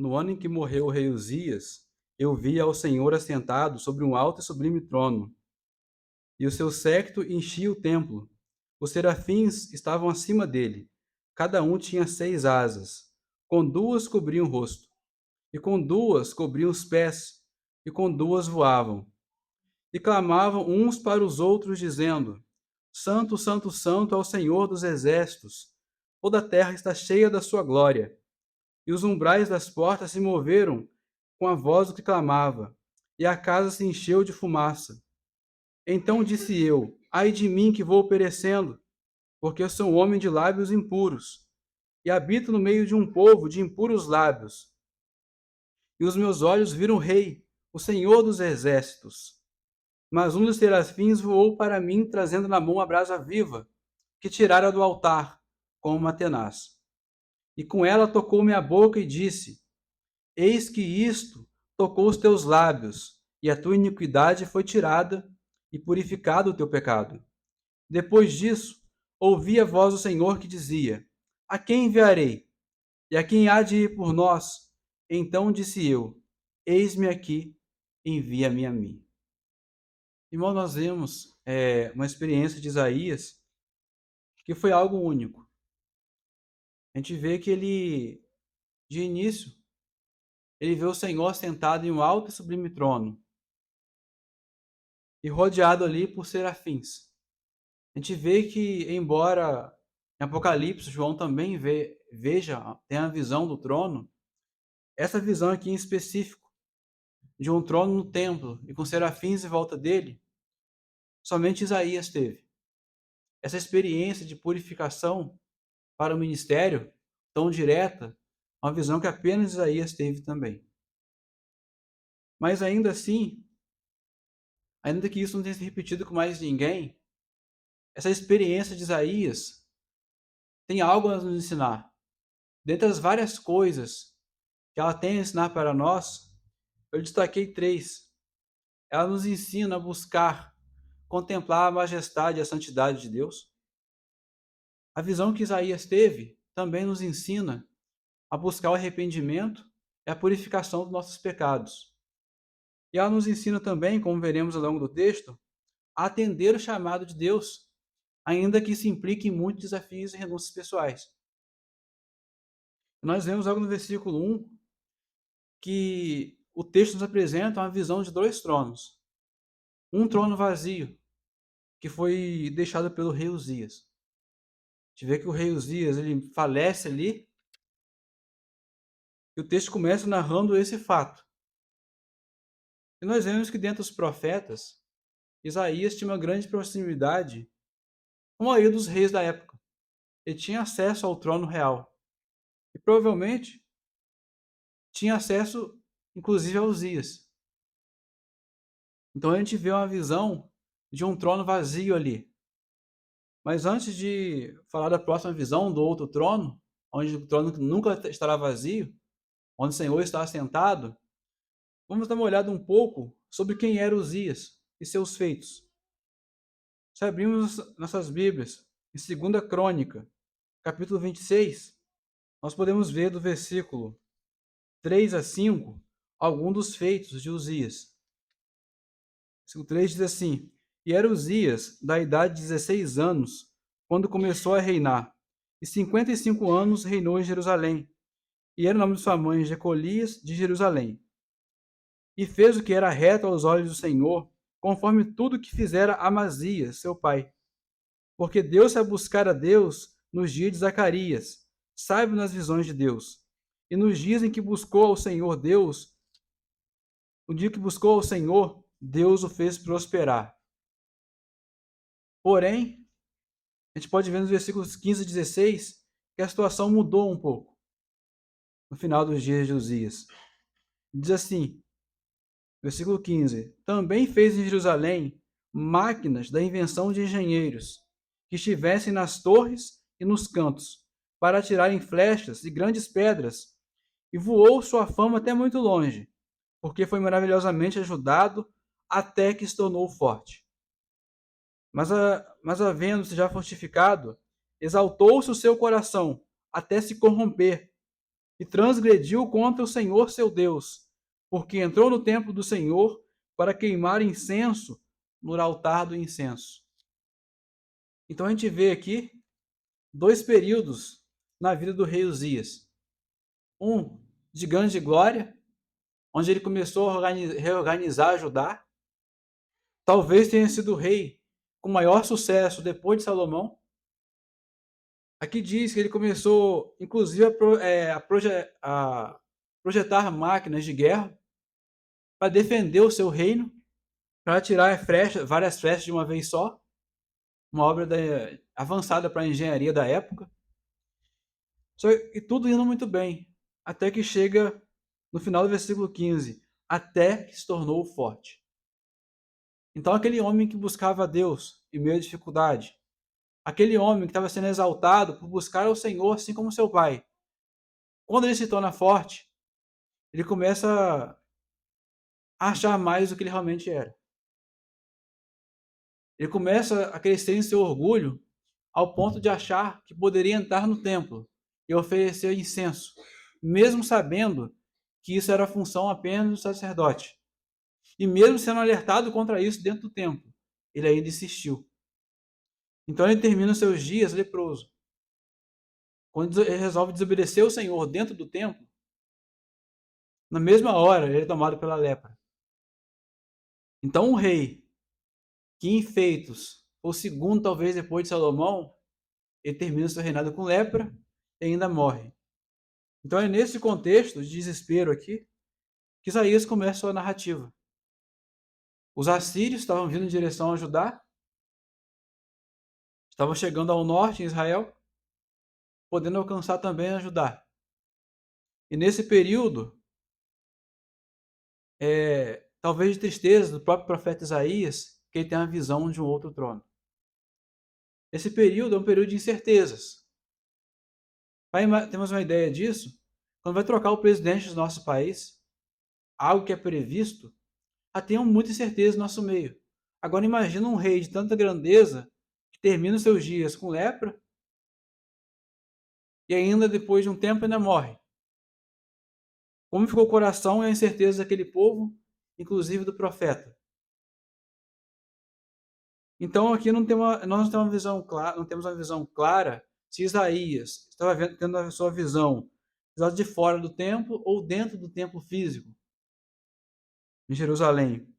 No ano em que morreu o rei Uzias, eu vi ao Senhor assentado sobre um alto e sublime trono, e o seu séquito enchia o templo. Os serafins estavam acima dele. Cada um tinha 6 asas. Com duas cobriam o rosto, e com duas cobriam os pés, e com duas voavam. E clamavam uns para os outros, dizendo: Santo, Santo, Santo é o Senhor dos exércitos. Toda a terra está cheia da sua glória. E os umbrais das portas se moveram com a voz do que clamava, e a casa se encheu de fumaça. Então disse eu: Ai de mim que vou perecendo, porque eu sou um homem de lábios impuros, e habito no meio de um povo de impuros lábios. E os meus olhos viram o Rei, o Senhor dos exércitos. Mas um dos serafins voou para mim, trazendo na mão a brasa viva, que tirara do altar, como uma tenaz. E com ela tocou minha boca e disse: Eis que isto tocou os teus lábios, e a tua iniquidade foi tirada, e purificado o teu pecado. Depois disso, ouvi a voz do Senhor que dizia: A quem enviarei? E a quem há de ir por nós? Então disse eu: Eis-me aqui, envia-me a mim. Irmão, nós vemos uma experiência de Isaías que foi algo único. A gente vê que ele, de início, ele vê o Senhor sentado em um alto e sublime trono e rodeado ali por serafins. A gente vê que, embora em Apocalipse João também veja, tem a visão do trono, essa visão aqui em específico, de um trono no templo e com serafins em volta dele, somente Isaías teve. Essa experiência de purificação para o ministério, tão direta, uma visão que apenas Isaías teve também. Mas ainda assim, ainda que isso não tenha se repetido com mais ninguém, essa experiência de Isaías tem algo a nos ensinar. Dentre as várias coisas que ela tem a ensinar para nós, eu destaquei 3. Ela nos ensina a buscar, contemplar a majestade e a santidade de Deus. A visão que Isaías teve também nos ensina a buscar o arrependimento e a purificação dos nossos pecados. E ela nos ensina também, como veremos ao longo do texto, a atender o chamado de Deus, ainda que isso implique em muitos desafios e renúncias pessoais. Nós vemos logo no versículo 1 que o texto nos apresenta uma visão de 2 tronos. Um trono vazio, que foi deixado pelo rei Uzias. A gente vê que o rei Uzias ele falece ali, e o texto começa narrando esse fato. E nós vemos que dentre os profetas, Isaías tinha uma grande proximidade com a maioria dos reis da época. Ele tinha acesso ao trono real. E provavelmente tinha acesso, inclusive, a Uzias. Então a gente vê uma visão de um trono vazio ali. Mas antes de falar da próxima visão do outro trono, onde o trono nunca estará vazio, onde o Senhor está assentado, vamos dar uma olhada um pouco sobre quem era Uzias e seus feitos. Se abrimos nossas Bíblias em 2 Crônica, capítulo 26, nós podemos ver do versículo 3 a 5 alguns dos feitos de Uzias. Versículo 3 diz assim: E era Uzias da idade de 16 anos, quando começou a reinar, e 55 anos reinou em Jerusalém. E era o nome de sua mãe Jecolias de Jerusalém. E fez o que era reto aos olhos do Senhor, conforme tudo que fizera Amazias, seu pai. Porque deu-se a buscar a Deus nos dias de Zacarias, sábio nas visões de Deus. E nos dias em que buscou ao Senhor Deus, no dia que buscou ao Senhor, Deus o fez prosperar. Porém, a gente pode ver nos versículos 15 e 16 que a situação mudou um pouco no final dos dias de Uzias. Diz assim, versículo 15: Também fez em Jerusalém máquinas da invenção de engenheiros, que estivessem nas torres e nos cantos, para atirarem flechas e grandes pedras, e voou sua fama até muito longe, porque foi maravilhosamente ajudado até que se tornou forte. Mas havendo-se já fortificado, exaltou-se o seu coração até se corromper, e transgrediu contra o Senhor seu Deus, porque entrou no templo do Senhor para queimar incenso no altar do incenso. Então a gente vê aqui dois períodos na vida do rei Uzias. Um de grande glória, onde ele começou a reorganizar Judá. Talvez tenha sido o rei com maior sucesso depois de Salomão. Aqui diz que ele começou, inclusive, a projetar máquinas de guerra para defender o seu reino, para tirar várias flechas de uma vez só. Uma obra avançada para a engenharia da época. E tudo indo muito bem, até que chega no final do versículo 15, até que se tornou forte. Então aquele homem que buscava a Deus em meio à dificuldade, aquele homem que estava sendo exaltado por buscar ao Senhor, assim como seu pai, quando ele se torna forte, ele começa a achar mais do que ele realmente era. Ele começa a crescer em seu orgulho, ao ponto de achar que poderia entrar no templo e oferecer incenso, mesmo sabendo que isso era a função apenas do sacerdote. E mesmo sendo alertado contra isso dentro do templo, ele ainda insistiu. Então ele termina seus dias leproso. Quando ele resolve desobedecer o Senhor dentro do templo, na mesma hora ele é tomado pela lepra. Então um rei que em feitos, ou segundo talvez depois de Salomão, ele termina seu reinado com lepra e ainda morre. Então é nesse contexto de desespero aqui que Isaías começa a sua narrativa. Os assírios estavam vindo em direção a Judá, estavam chegando ao norte em Israel, podendo alcançar também a Judá. E nesse período, talvez de tristeza do próprio profeta Isaías, que ele tem a visão de um outro trono. Esse período é um período de incertezas. Temos uma ideia disso? Quando vai trocar o presidente do nosso país, algo que é previsto, tenham muita incerteza no nosso meio. Agora imagina um rei de tanta grandeza que termina os seus dias com lepra e ainda depois de um tempo ainda morre. Como ficou o coração e a incerteza daquele povo, inclusive do profeta. Então aqui nós não temos uma visão clara se Isaías estava tendo a sua visão de fora do templo ou dentro do templo físico, em Jerusalém.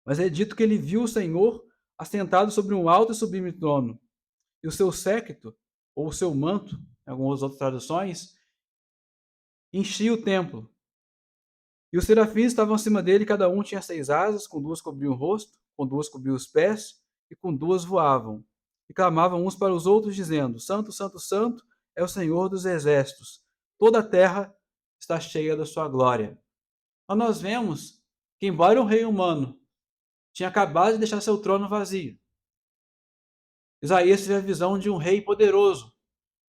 Mas é dito que ele viu o Senhor assentado sobre um alto e sublime trono, e o seu séquito, ou o seu manto, em algumas outras traduções, enchia o templo. E os serafins estavam acima dele, cada um tinha 6 asas, com 2 cobriam o rosto, com 2 cobriam os pés, e com 2 voavam. E clamavam uns para os outros, dizendo: Santo, Santo, Santo é o Senhor dos exércitos. Toda a terra está cheia da sua glória. Então nós vemos que, embora um rei humano tinha acabado de deixar seu trono vazio, Isaías teve a visão de um rei poderoso,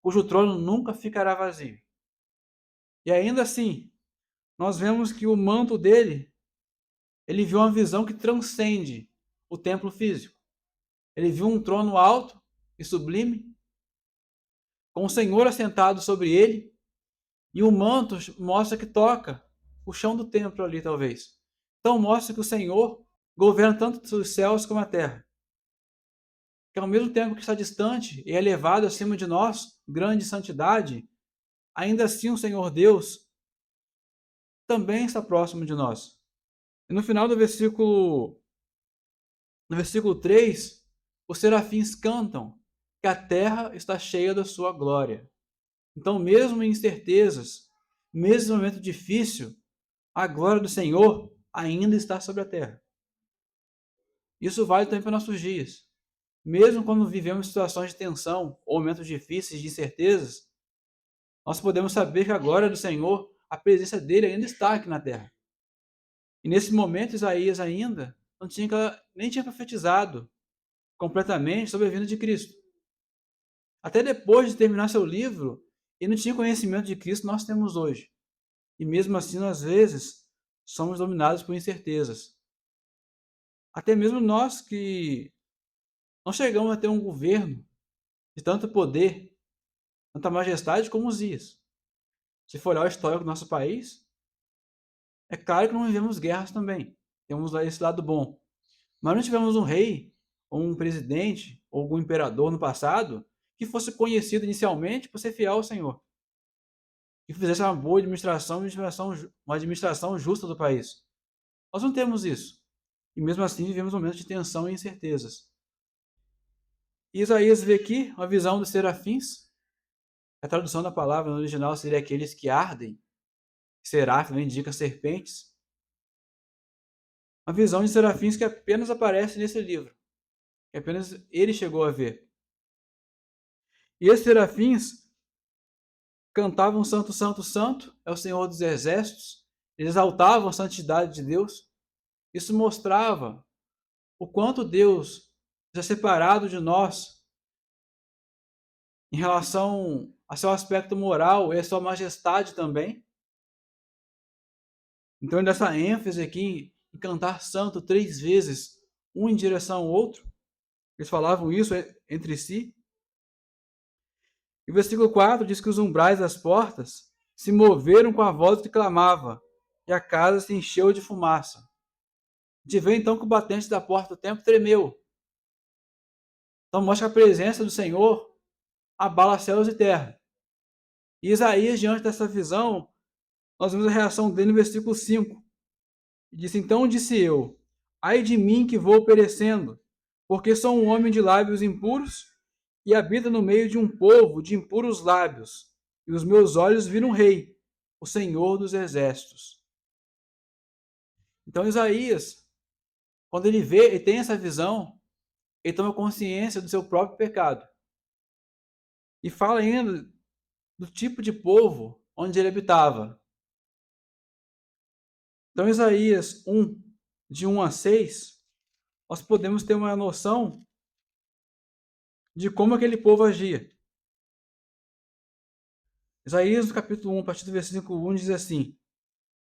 cujo trono nunca ficará vazio. E ainda assim, nós vemos que o manto dele, ele viu uma visão que transcende o templo físico. Ele viu um trono alto e sublime, com o Senhor assentado sobre ele, e o manto mostra que toca o chão do templo ali, talvez. Então mostra que o Senhor governa tanto os céus como a terra. Que ao mesmo tempo que está distante e elevado acima de nós, grande santidade, ainda assim o Senhor Deus também está próximo de nós. E no final do versículo 3, os serafins cantam que a terra está cheia da sua glória. Então, mesmo em incertezas, mesmo em momento difícil, a glória do Senhor ainda está sobre a terra. Isso vale também para nossos dias. Mesmo quando vivemos situações de tensão ou momentos difíceis de incertezas, nós podemos saber que a glória do Senhor, a presença dele ainda está aqui na terra. E nesse momento, Isaías ainda nem tinha profetizado completamente sobre a vinda de Cristo. Até depois de terminar seu livro, ele não tinha conhecimento de Cristo que nós temos hoje. E mesmo assim, às vezes, somos dominados por incertezas. Até mesmo nós que não chegamos a ter um governo de tanto poder, tanta majestade como Uzias. Se for olhar o histórico do nosso país, é claro que não vivemos guerras também. Temos lá esse lado bom. Mas não tivemos um rei, ou um presidente, ou algum imperador no passado que fosse conhecido inicialmente por ser fiel ao Senhor. Que fizesse uma boa administração, uma administração justa do país. Nós não temos isso. E mesmo assim vivemos momentos de tensão e incertezas. E Isaías vê aqui uma visão dos serafins. A tradução da palavra no original seria aqueles que ardem. Serafim indica serpentes. Uma visão de serafins que apenas aparece nesse livro. Que apenas ele chegou a ver. E esses serafins cantavam Santo, Santo, Santo, é o Senhor dos Exércitos. Eles exaltavam a santidade de Deus. Isso mostrava o quanto Deus é separado de nós em relação a seu aspecto moral e a sua majestade também. Então, nessa ênfase aqui em cantar santo 3 vezes, um em direção ao outro, eles falavam isso entre si. E o versículo 4 diz que os umbrais das portas se moveram com a voz que clamava, e a casa se encheu de fumaça. A gente vê então que o batente da porta do templo tremeu. Então mostra que a presença do Senhor abala céus e terra. E Isaías, diante dessa visão, nós vemos a reação dele no versículo 5. E disse: Então disse eu, ai de mim que vou perecendo, porque sou um homem de lábios impuros e habito no meio de um povo de impuros lábios, e os meus olhos viram um rei, o Senhor dos exércitos. Então Isaías, quando ele vê e tem essa visão, ele toma consciência do seu próprio pecado. E fala ainda do tipo de povo onde ele habitava. Então, Isaías 1, de 1 a 6, nós podemos ter uma noção de como aquele povo agia. Isaías, no capítulo 1, a partir do versículo 1, diz assim: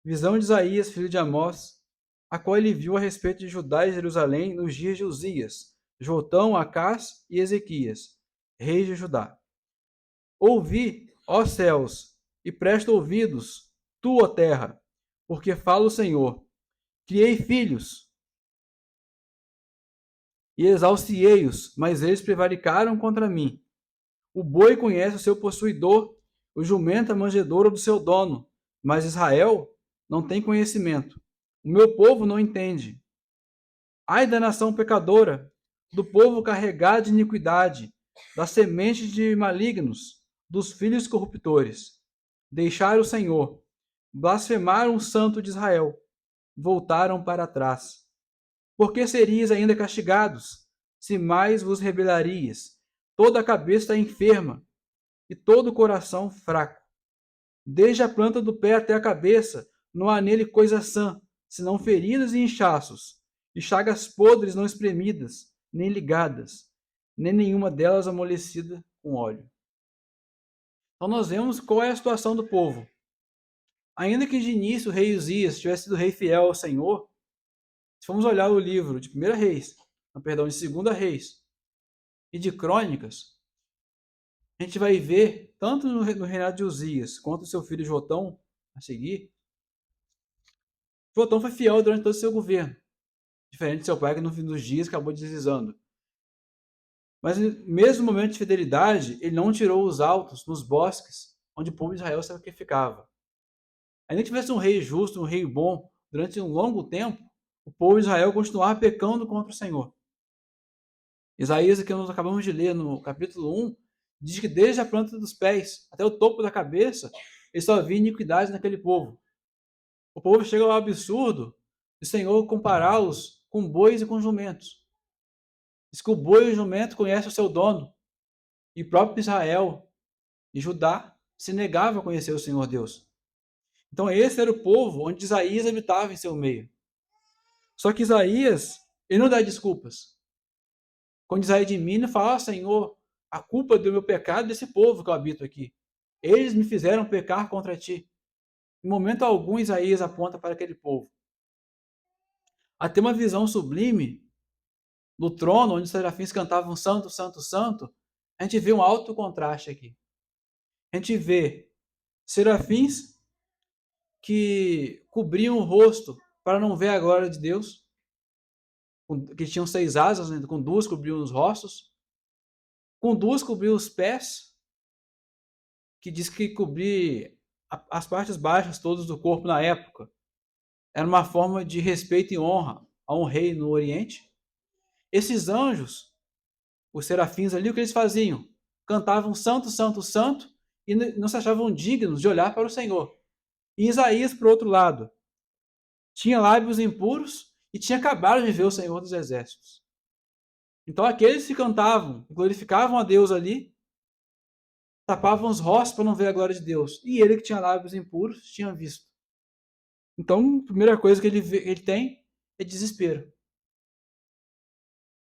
Visão de Isaías, filho de Amós, a qual ele viu a respeito de Judá e Jerusalém nos dias de Uzias, Jotão, Acás e Ezequias, reis de Judá. Ouvi, ó céus, e presta ouvidos, tu, ó terra, porque fala o Senhor. Criei filhos, e exauciei-os, mas eles prevaricaram contra mim. O boi conhece o seu possuidor, o jumento a manjedoura do seu dono, mas Israel não tem conhecimento. O meu povo não entende. Ai da nação pecadora, do povo carregado de iniquidade, da semente de malignos, dos filhos corruptores. Deixaram o Senhor, blasfemaram o Santo de Israel, voltaram para trás. Por que seríeis ainda castigados, se mais vos rebelarias? Toda a cabeça está enferma, e todo o coração fraco. Desde a planta do pé até a cabeça, não há nele coisa sã, senão feridas e inchaços, e chagas podres não espremidas, nem ligadas, nem nenhuma delas amolecida com óleo. Então nós vemos qual é a situação do povo. Ainda que de início o rei Uzias tivesse sido rei fiel ao Senhor, se formos olhar o livro de 1 Reis, perdão, de 2 Reis e de Crônicas, a gente vai ver, tanto no reinado de Uzias, quanto o seu filho Jotão, a seguir, Jotão foi fiel durante todo o seu governo, diferente de seu pai, que no fim dos dias acabou deslizando. Mas mesmo no momento de fidelidade, ele não tirou os altos nos bosques, onde o povo de Israel sacrificava. Ainda que tivesse um rei justo, um rei bom, durante um longo tempo, o povo de Israel continuava pecando contra o Senhor. Isaías, que nós acabamos de ler no capítulo 1, diz que desde a planta dos pés até o topo da cabeça, ele só havia iniquidade naquele povo. O povo chega ao absurdo de o Senhor compará-los com bois e com jumentos. Diz que o boi e o jumento conhecem o seu dono. E o próprio Israel e Judá se negavam a conhecer o Senhor Deus. Então esse era o povo onde Isaías habitava em seu meio. Só que Isaías, ele não dá desculpas. Quando Isaías de mim, fala: Senhor, a culpa do meu pecado é desse povo que eu habito aqui. Eles me fizeram pecar contra ti. Em momento algum, Isaías aponta para aquele povo. Até uma visão sublime do trono, onde os serafins cantavam Santo, Santo, Santo, a gente vê um alto contraste aqui. A gente vê serafins que cobriam o rosto para não ver a glória de Deus, que tinham 6 asas, né? Com 2 cobriam os rostos, com 2 cobriam os pés, que diz que cobrir as partes baixas todas do corpo na época era uma forma de respeito e honra a um rei no Oriente. Esses anjos, os serafins ali, o que eles faziam? Cantavam santo, santo, santo e não se achavam dignos de olhar para o Senhor. E Isaías, por outro lado, tinha lábios impuros e tinha acabado de ver o Senhor dos Exércitos. Então aqueles que cantavam, glorificavam a Deus ali, tapavam os rostos para não ver a glória de Deus. E ele que tinha lábios impuros, tinha visto. Então, a primeira coisa que ele tem é desespero.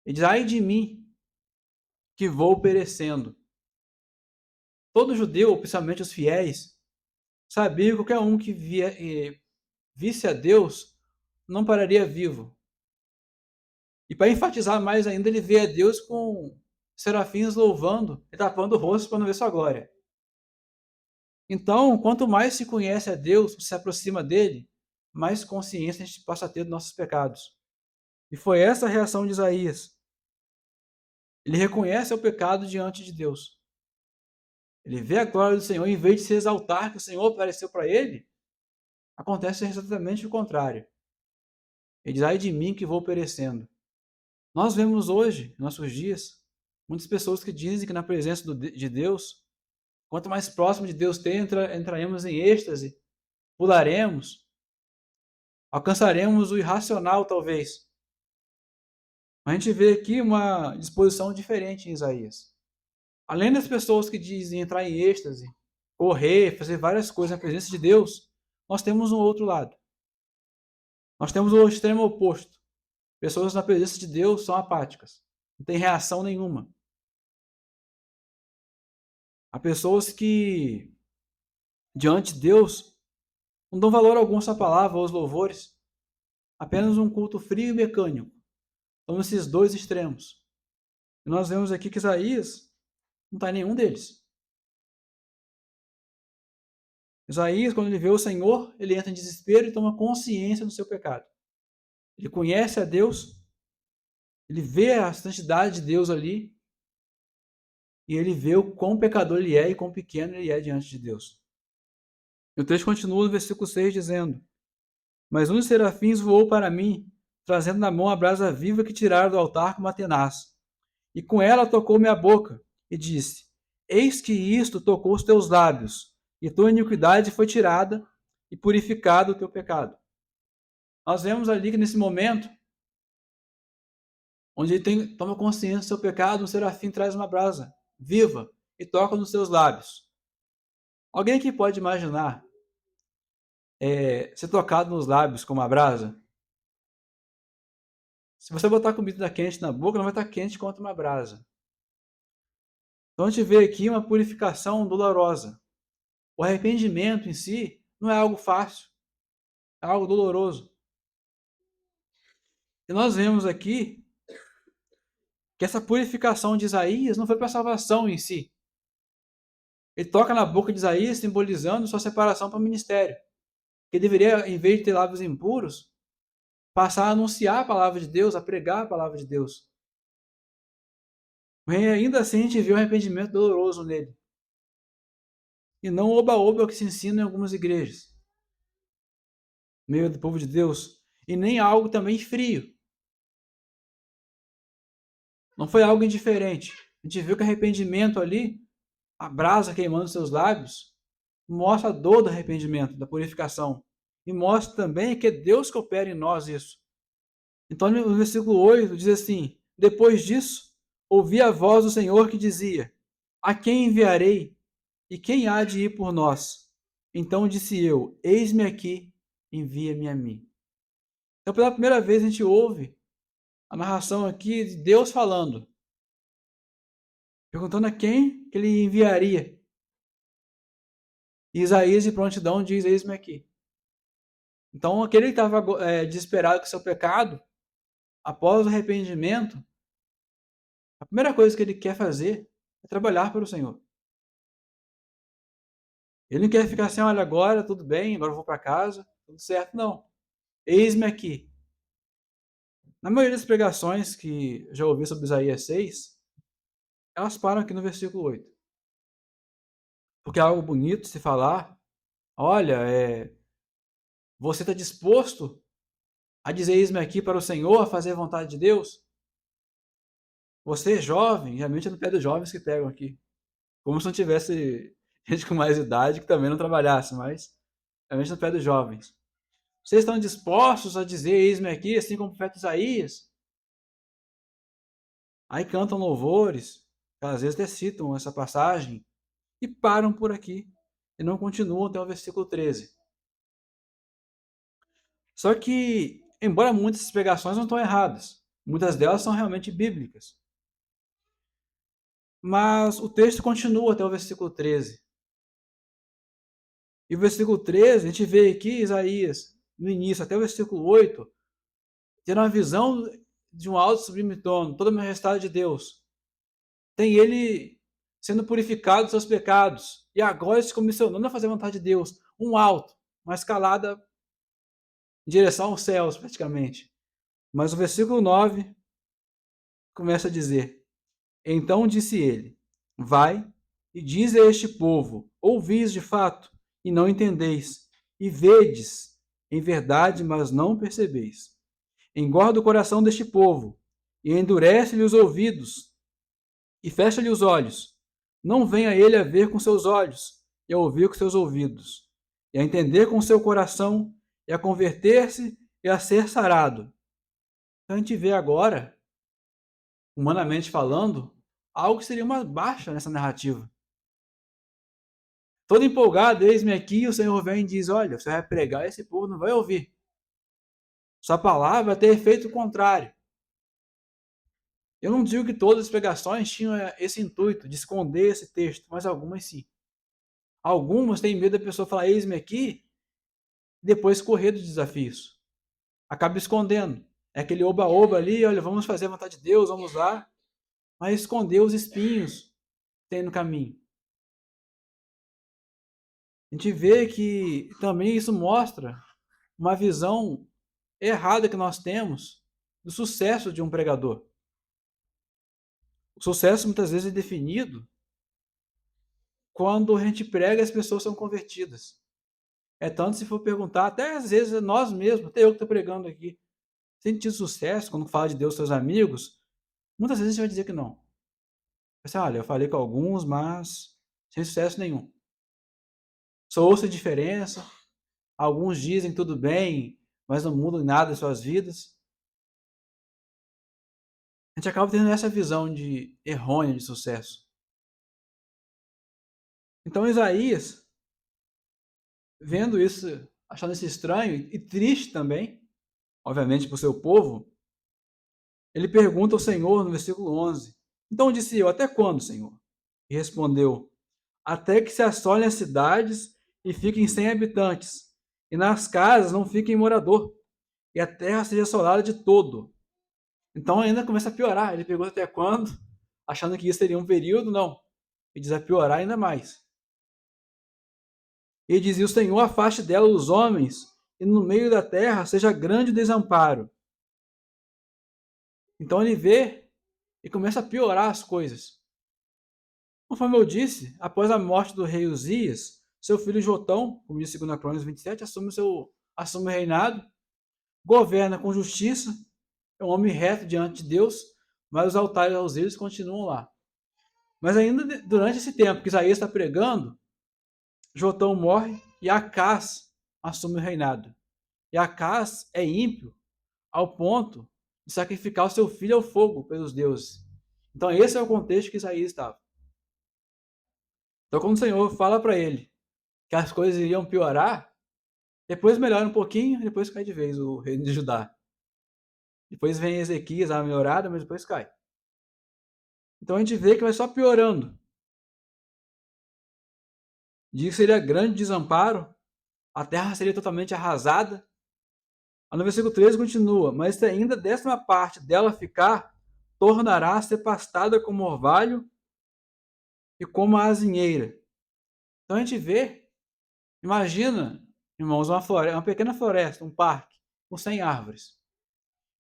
Ele diz, ai de mim, que vou perecendo. Todo judeu, principalmente os fiéis, sabia que qualquer um que visse a Deus não pararia vivo. E para enfatizar mais ainda, ele vê a Deus com serafins louvando e tapando o rosto para não ver sua glória. Então, quanto mais se conhece a Deus, se aproxima dele, mais consciência a gente passa a ter dos nossos pecados. E foi essa a reação de Isaías. Ele reconhece o pecado diante de Deus. Ele vê a glória do Senhor, em vez de se exaltar que o Senhor apareceu para ele, acontece exatamente o contrário. Ele diz, ai de mim que vou perecendo. Nós vemos hoje, em nossos dias, muitas pessoas que dizem que na presença de Deus, quanto mais próximo de Deus entraremos em êxtase, pularemos, alcançaremos o irracional talvez. A gente vê aqui uma disposição diferente em Isaías. Além das pessoas que dizem entrar em êxtase, correr, fazer várias coisas na presença de Deus, nós temos um outro lado. Nós temos o extremo oposto. Pessoas na presença de Deus são apáticas, não tem reação nenhuma. Há pessoas que, diante de Deus, não dão valor algum à sua palavra ou aos louvores, apenas um culto frio e mecânico. São esses dois extremos. E nós vemos aqui que Isaías não está em nenhum deles. Isaías, quando ele vê o Senhor, ele entra em desespero e toma consciência do seu pecado. Ele conhece a Deus, ele vê a santidade de Deus ali, e ele vê o quão pecador ele é e quão pequeno ele é diante de Deus. E o texto continua no versículo 6 dizendo, mas um dos serafins voou para mim, trazendo na mão a brasa viva que tiraram do altar com uma tenaz. E com ela tocou minha boca, e disse, eis que isto tocou os teus lábios, e tua iniquidade foi tirada, e purificado o teu pecado. Nós vemos ali que nesse momento, onde ele toma consciência do seu pecado, um serafim traz uma brasa viva e toca nos seus lábios. Alguém aqui pode imaginar ser tocado nos lábios com uma brasa? Se você botar comida quente na boca, não vai estar quente quanto uma brasa. Então a gente vê aqui uma purificação dolorosa. O arrependimento em si não é algo fácil, é algo doloroso. E nós vemos aqui que essa purificação de Isaías não foi para a salvação em si. Ele toca na boca de Isaías, simbolizando sua separação para o ministério. Ele deveria, em vez de ter lábios impuros, passar a anunciar a palavra de Deus, a pregar a palavra de Deus. Mas ainda assim a gente vê um arrependimento doloroso nele. E não oba-oba que se ensina em algumas igrejas, no meio do povo de Deus. E nem algo também frio. Não foi algo indiferente. A gente viu que arrependimento ali, a brasa queimando seus lábios, mostra a dor do arrependimento, da purificação. E mostra também que é Deus que opera em nós isso. Então, no versículo 8, diz assim, depois disso, ouvi a voz do Senhor que dizia, a quem enviarei? E quem há de ir por nós? Então disse eu, eis-me aqui, envia-me a mim. Então, pela primeira vez, a gente ouve a narração aqui de Deus falando, perguntando a quem que ele enviaria. E Isaías, de prontidão, diz, eis-me aqui. Então, aquele que estava desesperado com seu pecado, após o arrependimento, a primeira coisa que ele quer fazer é trabalhar para o Senhor. Ele não quer ficar assim, olha, agora tudo bem, agora eu vou para casa, tudo certo, não. Eis-me aqui. Na maioria das pregações que já ouvi sobre Isaías 6, elas param aqui no versículo 8. Porque é algo bonito se falar, olha, você está disposto a dizer eis-me aqui para o Senhor, a fazer a vontade de Deus? Você é jovem, realmente é no pé dos jovens que pegam aqui. Como se não tivesse gente com mais idade que também não trabalhasse, mas realmente no pé dos jovens. Vocês estão dispostos a dizer eis-me aqui, assim como o profeta Isaías? Aí cantam louvores, às vezes até citam essa passagem, e param por aqui, e não continuam até o versículo 13. Só que, embora muitas pregações não estão erradas, muitas delas são realmente bíblicas. Mas o texto continua até o versículo 13. E o versículo 13, a gente vê aqui Isaías, no início, até o versículo 8, tendo uma visão de um alto sublime trono, toda a majestade de Deus. Tem ele sendo purificado dos seus pecados. E agora se comissionando a fazer a vontade de Deus. Um alto, uma escalada em direção aos céus, praticamente. Mas o versículo 9 começa a dizer: Então disse ele: Vai e diz a este povo: Ouvis de fato, e não entendeis, e vedes em verdade, mas não percebeis. Engorda o coração deste povo, e endurece-lhe os ouvidos, e fecha-lhe os olhos. Não venha ele a ver com seus olhos, e a ouvir com seus ouvidos, e a entender com seu coração, e a converter-se, e a ser sarado. Então a gente vê agora, humanamente falando, algo que seria uma baixa nessa narrativa. Todo empolgado, eis-me aqui, o Senhor vem e diz: Olha, você vai pregar, esse povo não vai ouvir. Sua palavra vai ter efeito contrário. Eu não digo que todas as pregações tinham esse intuito de esconder esse texto, mas algumas sim. Algumas têm medo da pessoa falar, eis-me aqui, e depois correr dos desafios. Acaba escondendo. É aquele oba-oba ali, olha, vamos fazer a vontade de Deus, vamos lá. Mas esconder os espinhos que tem no caminho. A gente vê que também isso mostra uma visão errada que nós temos do sucesso de um pregador. O sucesso muitas vezes é definido quando a gente prega e as pessoas são convertidas. É tanto se for perguntar, até às vezes nós mesmos, até eu que estou pregando aqui, tem tido sucesso quando fala de Deus com seus amigos? Muitas vezes a gente vai dizer que não. Assim, olha, eu falei com alguns, mas sem sucesso nenhum. Só ouço a diferença. Alguns dizem tudo bem, mas não mudam nada em suas vidas. A gente acaba tendo essa visão de errônea de sucesso. Então Isaías, vendo isso, achando isso estranho e triste também, obviamente para o seu povo, ele pergunta ao Senhor no versículo 11: Então disse eu, até quando, Senhor? E respondeu: Até que se assolem as cidades e fiquem sem habitantes, e nas casas não fiquem morador, e a terra seja assolada de todo. Então ainda começa a piorar. Ele pergunta até quando, achando que isso seria um período, não. Ele diz a piorar ainda mais. E dizia: O Senhor afaste dela os homens, e no meio da terra seja grande o desamparo. Então ele vê e começa a piorar as coisas. Conforme eu disse, após a morte do rei Uzias, seu filho Jotão, como diz 2 Crônicas 27, assume o reinado, governa com justiça, é um homem reto diante de Deus, mas os altares aos ídolos continuam lá. Mas ainda durante esse tempo que Isaías está pregando, Jotão morre e Acás assume o reinado. E Acás é ímpio ao ponto de sacrificar o seu filho ao fogo pelos deuses. Então esse é o contexto que Isaías estava. Então quando o Senhor fala para ele que as coisas iriam piorar, depois melhora um pouquinho, depois cai de vez o reino de Judá. Depois vem Ezequias, a melhorada, mas depois cai. Então a gente vê que vai só piorando. Diz que seria grande desamparo, a terra seria totalmente arrasada. No versículo 13 continua: Mas se ainda 10ª parte dela ficar, tornará a ser pastada como orvalho e como a azinheira. Então a gente vê Imagina, irmãos, uma pequena floresta, um parque, com 100 árvores.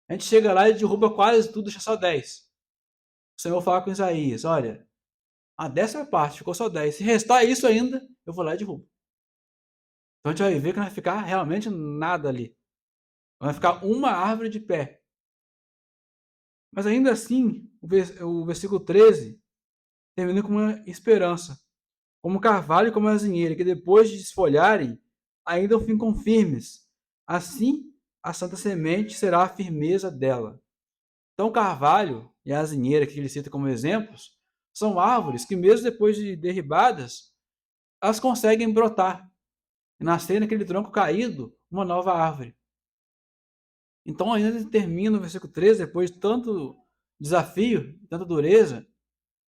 A gente chega lá e derruba quase tudo, deixa só 10. O Senhor fala com Isaías: olha, a 10ª parte ficou só 10. Se restar isso ainda, eu vou lá e derrubo. Então a gente vai ver que não vai ficar realmente nada ali. Vai ficar uma árvore de pé. Mas ainda assim, o versículo 13 termina com uma esperança. Como o carvalho e como a azinheira, que depois de desfolharem, ainda ficam firmes. Assim, a santa semente será a firmeza dela. Então, o carvalho e a azinheira, que ele cita como exemplos, são árvores que, mesmo depois de derribadas, elas conseguem brotar e nascer naquele tronco caído uma nova árvore. Então, ainda termina no versículo 13, depois de tanto desafio, tanta dureza,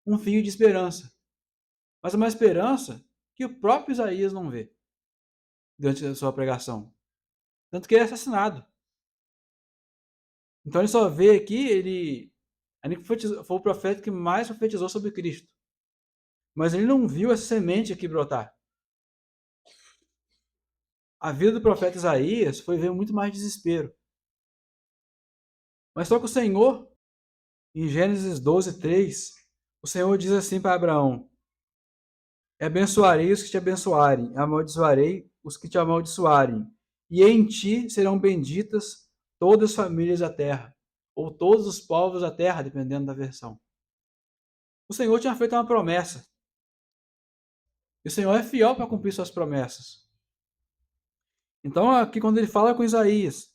um fio de esperança. Mas é uma esperança que o próprio Isaías não vê durante a sua pregação. Tanto que ele é assassinado. Então ele só vê aqui, ele foi o profeta que mais profetizou sobre Cristo. Mas ele não viu essa semente aqui brotar. A vida do profeta Isaías foi ver muito mais desespero. Mas só que o Senhor, em Gênesis 12, 3, o Senhor diz assim para Abraão: abençoarei os que te abençoarem, amaldiçoarei os que te amaldiçoarem, e em ti serão benditas todas as famílias da terra, ou todos os povos da terra, dependendo da versão. O Senhor tinha feito uma promessa, e o Senhor é fiel para cumprir suas promessas. Então, aqui, quando ele fala com Isaías,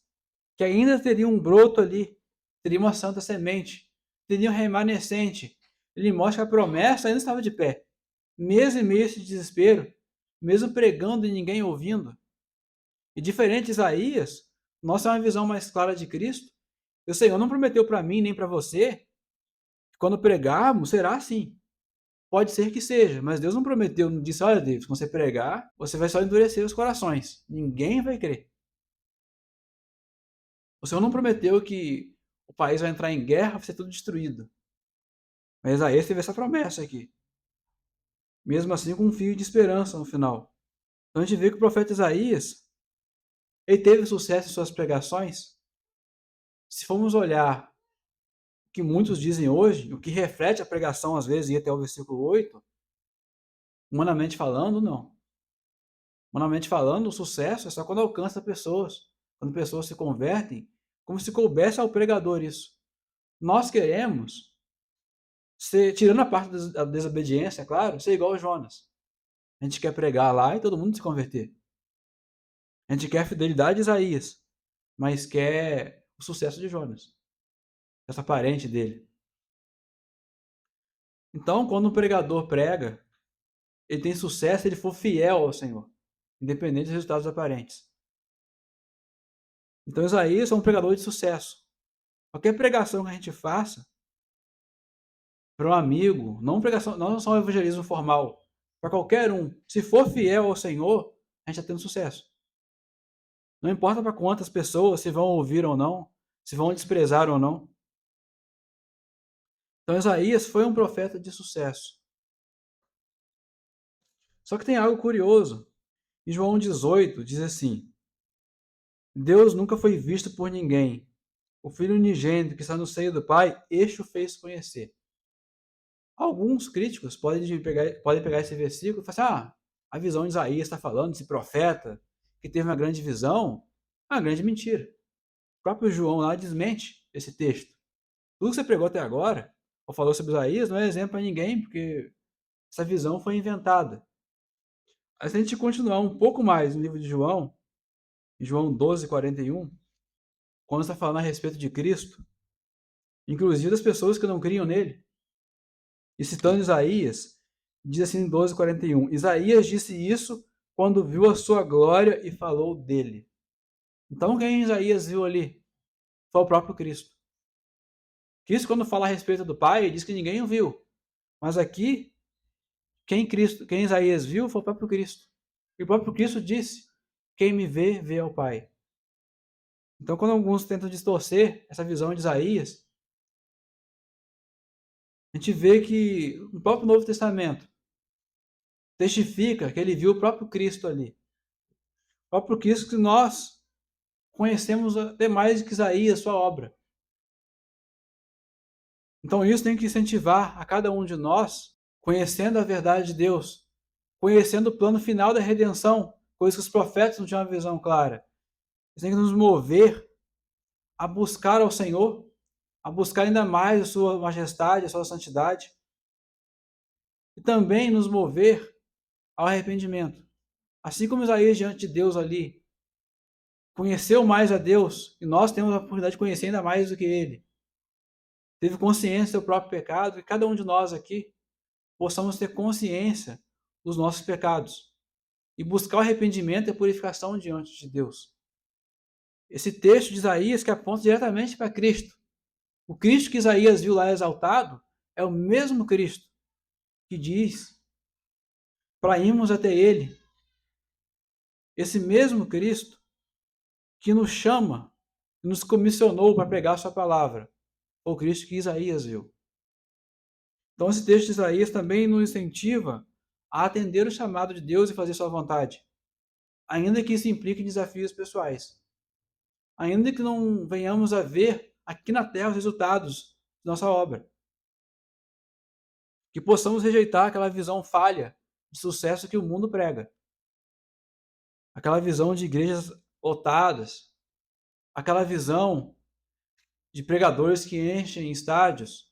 que ainda teria um broto ali, teria uma santa semente, teria um remanescente, ele mostra que a promessa ainda estava de pé, mesmo em meio a esse desespero, mesmo pregando e ninguém ouvindo. E diferente de Isaías, nós temos uma visão mais clara de Cristo. O Senhor não prometeu para mim nem para você que quando pregarmos será assim. Pode ser que seja, mas Deus não prometeu, não disse: olha, Deus, quando você pregar, você vai só endurecer os corações. Ninguém vai crer. O Senhor não prometeu que o país vai entrar em guerra, vai ser tudo destruído. Mas Isaías teve essa promessa aqui. Mesmo assim, com um fio de esperança no final. Então a gente vê que o profeta Isaías, ele teve sucesso em suas pregações. Se formos olhar o que muitos dizem hoje, o que reflete a pregação, às vezes, ir até o versículo 8, humanamente falando, não. Humanamente falando, o sucesso é só quando alcança pessoas, quando pessoas se convertem, como se coubesse ao pregador isso. Nós queremos ser, tirando a parte da desobediência, é claro, ser igual a Jonas. A gente quer pregar lá e todo mundo se converter. A gente quer a fidelidade de Isaías, mas quer o sucesso de Jonas, essa parente dele. Então, quando um pregador prega, ele tem sucesso se ele for fiel ao Senhor, independente dos resultados aparentes. Então, Isaías é um pregador de sucesso. Qualquer pregação que a gente faça para um amigo, não só um evangelismo formal, para qualquer um, se for fiel ao Senhor, a gente está tendo sucesso. Não importa para quantas pessoas, se vão ouvir ou não, se vão desprezar ou não. Então, Isaías foi um profeta de sucesso. Só que tem algo curioso. Em João 18 diz assim: Deus nunca foi visto por ninguém. O Filho unigênito que está no seio do Pai, este o fez conhecer. Alguns críticos podem pegar esse versículo e falar assim: a visão de Isaías está falando, esse profeta que teve uma grande visão, é uma grande mentira. O próprio João lá desmente esse texto. Tudo que você pregou até agora, ou falou sobre Isaías, não é exemplo para ninguém, porque essa visão foi inventada. Mas se a gente continuar um pouco mais no livro de João, em João 12, 41, quando está falando a respeito de Cristo, inclusive das pessoas que não criam nele, e citando Isaías, diz assim em 12:41, Isaías disse isso quando viu a sua glória e falou dele. Então quem Isaías viu ali? Foi o próprio Cristo. Cristo, quando fala a respeito do Pai, diz que ninguém o viu. Mas aqui, quem Isaías viu foi o próprio Cristo. E o próprio Cristo disse: quem me vê, vê ao Pai. Então, quando alguns tentam distorcer essa visão de Isaías, a gente vê que o próprio Novo Testamento testifica que ele viu o próprio Cristo ali. próprio Cristo, que nós conhecemos até mais que Isaías, sua obra. Então isso tem que incentivar a cada um de nós, conhecendo a verdade de Deus, conhecendo o plano final da redenção, coisas que os profetas não tinham uma visão clara. Isso tem que nos mover a buscar ao Senhor, a buscar ainda mais a sua majestade, a sua santidade, e também nos mover ao arrependimento. Assim como Isaías diante de Deus ali conheceu mais a Deus, e nós temos a oportunidade de conhecer ainda mais do que ele. Teve consciência do seu próprio pecado, e cada um de nós aqui possamos ter consciência dos nossos pecados e buscar o arrependimento e a purificação diante de Deus. Esse texto de Isaías que aponta diretamente para Cristo. O Cristo que Isaías viu lá exaltado é o mesmo Cristo que diz para irmos até ele. Esse mesmo Cristo que nos chama, nos comissionou para pregar a sua palavra. Foi o Cristo que Isaías viu. Então esse texto de Isaías também nos incentiva a atender o chamado de Deus e fazer sua vontade, ainda que isso implique desafios pessoais. Ainda que não venhamos a ver aqui na terra os resultados de nossa obra. Que possamos rejeitar aquela visão falha de sucesso que o mundo prega. Aquela visão de igrejas lotadas. Aquela visão de pregadores que enchem estádios.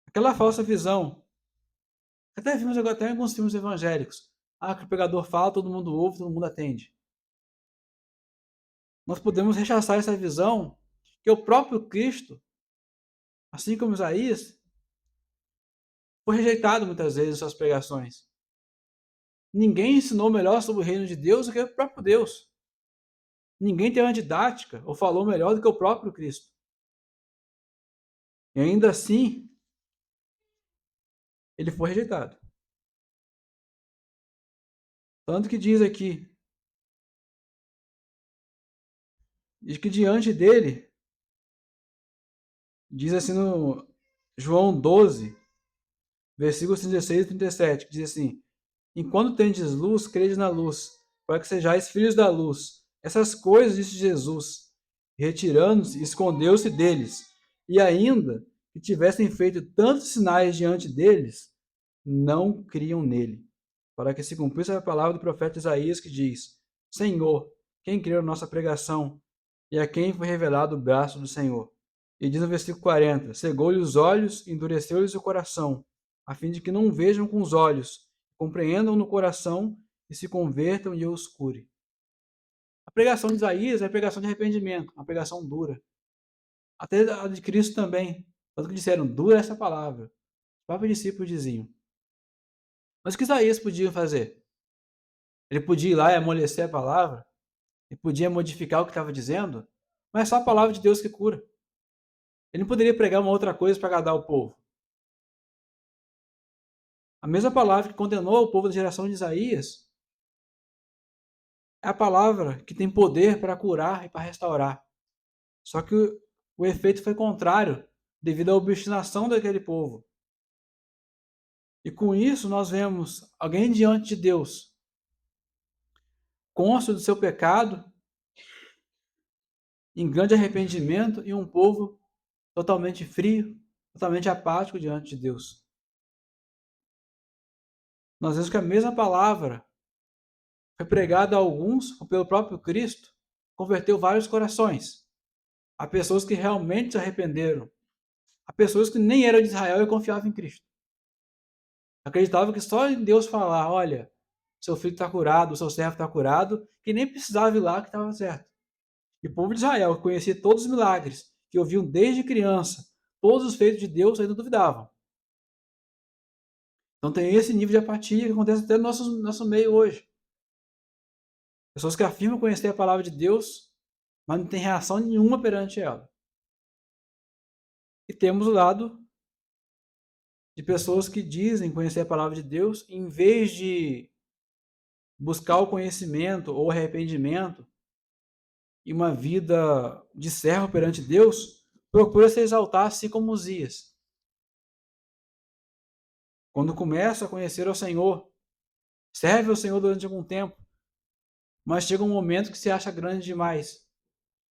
Aquela falsa visão. Até vimos agora até em alguns filmes evangélicos. Que o pregador fala, todo mundo ouve, todo mundo atende. Nós podemos rechaçar essa visão que o próprio Cristo, assim como Isaías, foi rejeitado muitas vezes em suas pregações. Ninguém ensinou melhor sobre o reino de Deus do que o próprio Deus. Ninguém tem uma didática ou falou melhor do que o próprio Cristo. E ainda assim, ele foi rejeitado. Tanto que diz aqui, diz que diante dele, diz assim no João 12, versículos 36 e 37, que diz assim: enquanto tendes luz, credes na luz, para que sejais filhos da luz. Essas coisas disse Jesus, retirando-se, escondeu-se deles. E ainda que tivessem feito tantos sinais diante deles, não criam nele. Para que se cumprisse a palavra do profeta Isaías, que diz: Senhor, quem creu na nossa pregação? E a quem foi revelado o braço do Senhor? E diz no versículo 40, cegou-lhe os olhos, endureceu-lhes o coração, a fim de que não vejam com os olhos, compreendam no coração e se convertam e eu os cure. A pregação de Isaías é a pregação de arrependimento, uma pregação dura. Até a de Cristo também. Tanto que disseram, dura essa palavra. Os próprios discípulos diziam. Mas o que Isaías podia fazer? Ele podia ir lá e amolecer a palavra? Ele podia modificar o que estava dizendo? Mas é só a palavra de Deus que cura. Ele não poderia pregar uma outra coisa para agradar o povo. A mesma palavra que condenou o povo da geração de Isaías é a palavra que tem poder para curar e para restaurar. Só que o efeito foi contrário, devido à obstinação daquele povo. E com isso nós vemos alguém diante de Deus, cônscio do seu pecado, em grande arrependimento, e um povo totalmente frio, totalmente apático diante de Deus. Nós vemos que a mesma palavra foi pregada a alguns, ou pelo próprio Cristo, converteu vários corações. Há pessoas que realmente se arrependeram. Há pessoas que nem eram de Israel e confiavam em Cristo. Acreditavam que só em Deus falar, olha, seu filho está curado, o seu servo está curado, que nem precisava ir lá que estava certo. E o povo de Israel, que conhecia todos os milagres, que ouviam desde criança, todos os feitos de Deus, ainda duvidavam. Então tem esse nível de apatia que acontece até no nosso meio hoje. Pessoas que afirmam conhecer a palavra de Deus, mas não tem reação nenhuma perante ela. E temos o lado de pessoas que dizem conhecer a palavra de Deus, em vez de buscar o conhecimento ou arrependimento e uma vida de servo perante Deus, procura se exaltar assim como Uzias. Quando começa a conhecer ao Senhor, serve ao Senhor durante algum tempo, Mas chega um momento que se acha grande demais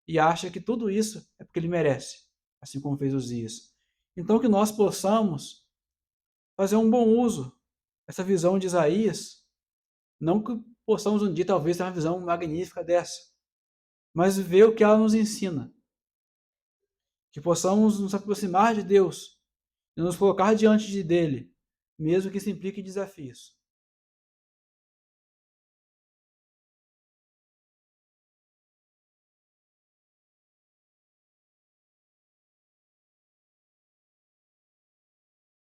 e acha que tudo isso é porque ele merece, assim como fez Uzias. Então que nós possamos fazer um bom uso dessa visão de Isaías, não que possamos um dia talvez ter uma visão magnífica dessa, mas ver o que ela nos ensina, que possamos nos aproximar de Deus e nos colocar diante dele, mesmo que isso implique desafios.